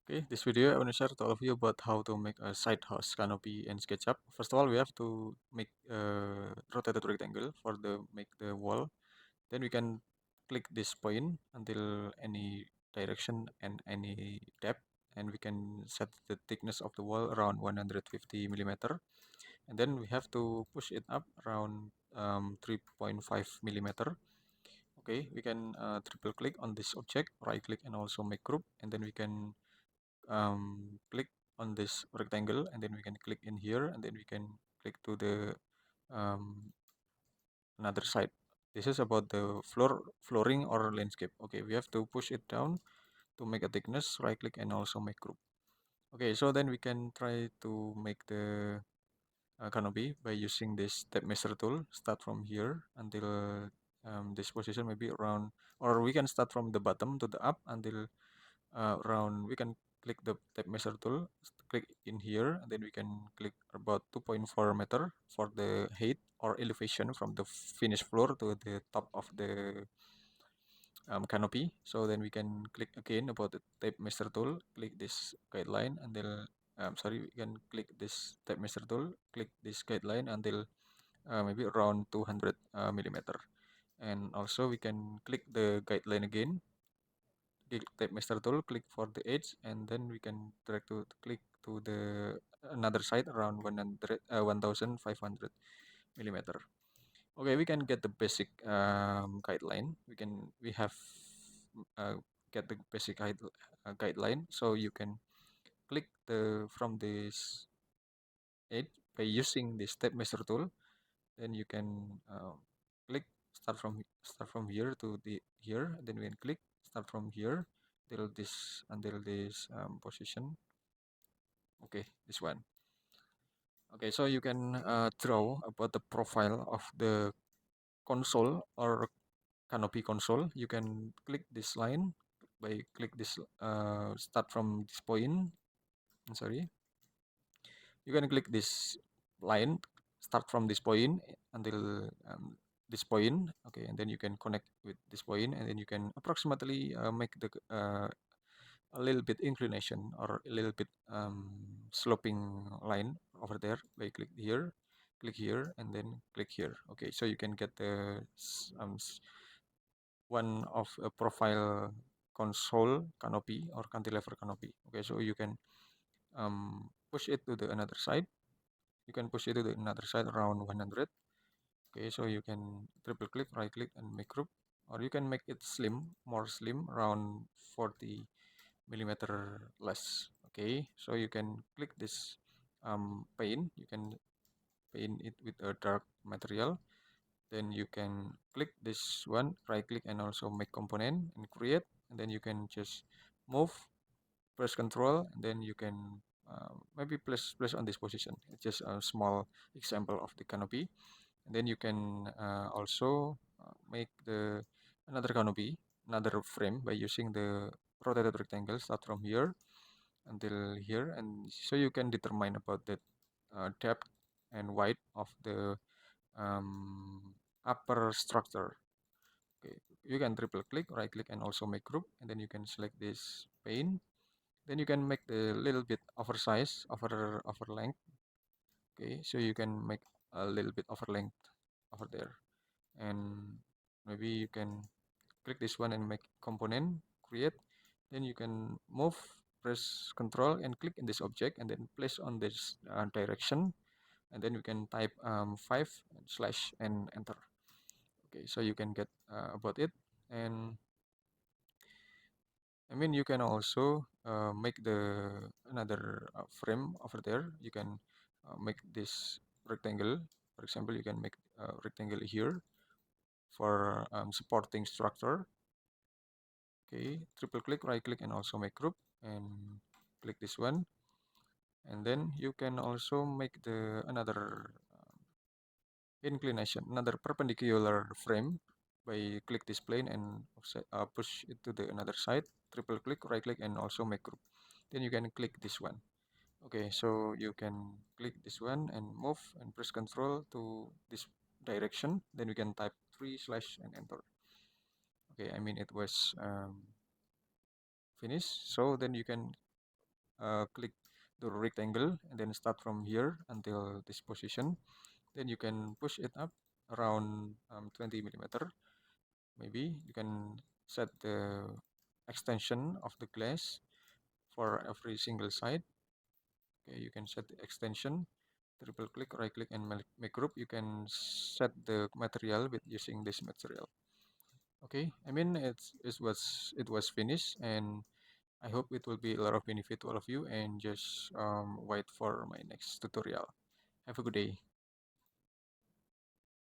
Okay, this video I want to share to all of you about how to make a side house canopy in Sketchup. First of all, we have to make a rotated rectangle for the make the wall. Then we can click this point until any direction and any depth, and we can set the thickness of the wall around 150 millimeter. And then we have to push it up around 3.5 millimeter. Okay, we can triple click on this object, right click and also make group, and then we can click on this rectangle, and then we can click in here, and then we can click to the um, another side. This is about the flooring or landscape. Okay, we have to push it down to make a thickness, right click and also make group. Okay, so then we can try to make the canopy by using this tape measure tool. Start from here until this position, maybe around, or we can start from the bottom to the up until around. We can click the tape measure tool, click in here, and then we can click about 2.4 meter for the height or elevation from the finished floor to the top of the canopy. So then we can click again about the tape measure tool, click this guideline, and then sorry, we can click this tape measure tool, click this guideline until maybe around 200 millimeter. And also we can click the guideline again, click tape master tool, click for the edge, and then we can drag to click to the another side around 1500 millimeter. Okay, we can get the basic guideline. We have uh, get the basic guideline. So you can click the from this edge by using the step measure tool. Then you can click start from here to the here. Then we can click start from here till this position. Okay, this one. Okay, so you can draw about the profile of the console or canopy console. You can click this line by click this start from this point. Sorry, you can click this line, start from this point until this point. Okay, and then you can connect with this point, and then you can approximately make the a little bit inclination or a little bit sloping line over there by click here, and then click here. Okay, so you can get the one of a profile console canopy or cantilever canopy. Okay, so you can push it to the another side. You can push it to the another side around 100. Okay, so you can triple click, right click, and make group, or you can make it slim, more slim, around 40 millimeter less. Okay, so you can click this paint. You can paint it with a dark material. Then you can click this one, right click, and also make component and create. And then you can just move, press control, and then you can maybe place on this position. It's just a small example of the canopy. And then you can also make the another canopy, another frame by using the rotated rectangle. Start from here until here, and so you can determine about the depth and height of the upper structure. Okay, you can triple click, right click, and also make group, and then you can select this pane. Then you can make the little bit oversize over length. Okay, so you can make a little bit over length over there, and maybe you can click this one and make component create. Then you can move, press control and click in this object, and then place on this direction, and then you can type 5 slash and enter. Okay, so you can get about it. And I mean, you can also make the another frame over there. You can make this rectangle. For example, you can make a rectangle here for supporting structure. Okay, triple click, right click, and also make group, and click this one. And then you can also make the another inclination, another perpendicular frame by click this plane and push it to the another side. Triple click, right click, and also make group. Then you can click this one. Okay, so you can click this one and move and press control to this direction. Then you can type 3 slash and enter. Okay, I mean it was finished. So then you can click the rectangle and then start from here until this position. Then you can push it up around 20 millimeter. Maybe you can set the extension of the glass for every single side. Okay, you can set the extension, triple click, right click, and make group. You can set the material with using this material. Okay, I mean it was finished, and I hope it will be a lot of benefit to all of you. And just wait for my next tutorial. Have a good day.